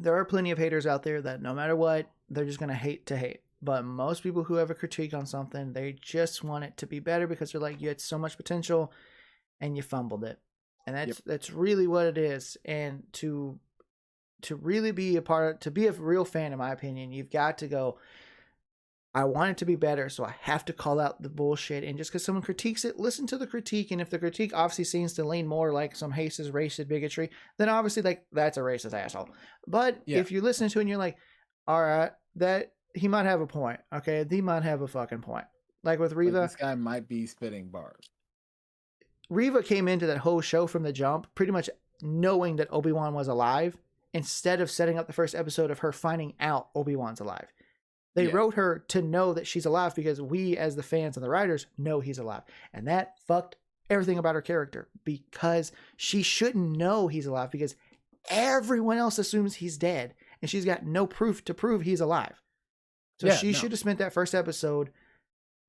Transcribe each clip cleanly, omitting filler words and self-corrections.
there are plenty of haters out there that no matter what, they're just going to hate to hate. But most people who have a critique on something, they just want it to be better because they're like, you had so much potential and you fumbled it. And that's really what it is. And to really be to be a real fan, in my opinion, you've got to go, I want it to be better, so I have to call out the bullshit. And just because someone critiques it, listen to the critique. And if the critique obviously seems to lean more like some racist bigotry, then obviously like that's a racist asshole. But if you listen to it and you're like, all right, that he might have a point. Okay, he might have a fucking point. Like with Reva, this guy might be spitting bars. Reva came into that whole show from the jump pretty much knowing that Obi-Wan was alive, instead of setting up the first episode of her finding out Obi-Wan's alive. They wrote her to know that she's alive because we, as the fans and the writers, know he's alive. And that fucked everything about her character, because she shouldn't know he's alive because everyone else assumes he's dead and she's got no proof to prove he's alive. So she should have spent that first episode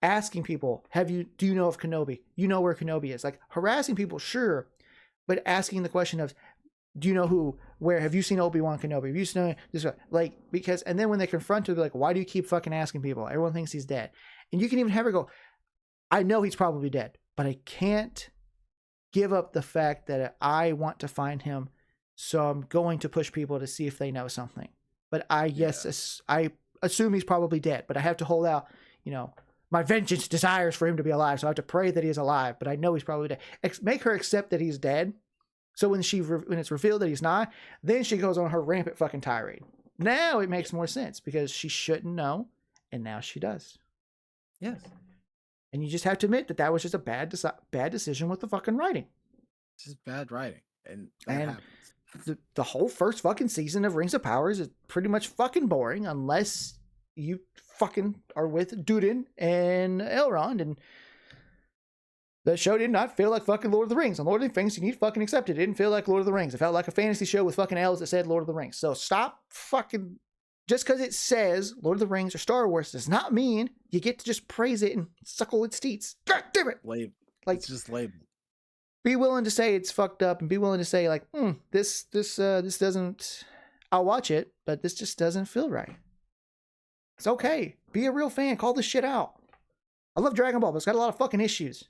asking people, do you know of Kenobi? You know where Kenobi is? Like, harassing people, sure, but asking the question of, do you know where, have you seen Obi-Wan Kenobi? Have you seen this? Like, because, and then when they confront her, they're like, why do you keep fucking asking people? Everyone thinks he's dead. And you can even have her go, I know he's probably dead, but I can't give up the fact that I want to find him. So I'm going to push people to see if they know something. But I assume he's probably dead, but I have to hold out, my vengeance desires for him to be alive. So I have to pray that he's alive, but I know he's probably dead. Make her accept that he's dead. So when it's revealed that he's not, then she goes on her rampant fucking tirade. Now it makes more sense because she shouldn't know, and now she does. Yes. And you just have to admit that was just a bad decision with the fucking writing. It's just bad writing, and happens. The whole first fucking season of Rings of Power is pretty much fucking boring unless you fucking are with Durin and Elrond, and the show did not feel like fucking Lord of the Rings. On Lord of the Rings, you need to fucking accept it. It didn't feel like Lord of the Rings. It felt like a fantasy show with fucking elves that said Lord of the Rings. So stop fucking... Just because it says Lord of the Rings or Star Wars does not mean you get to just praise it and suckle its teats. God damn it! It's just labeled. Be willing to say it's fucked up and be willing to say, like, this doesn't... I'll watch it, but this just doesn't feel right. It's okay. Be a real fan. Call this shit out. I love Dragon Ball, but it's got a lot of fucking issues.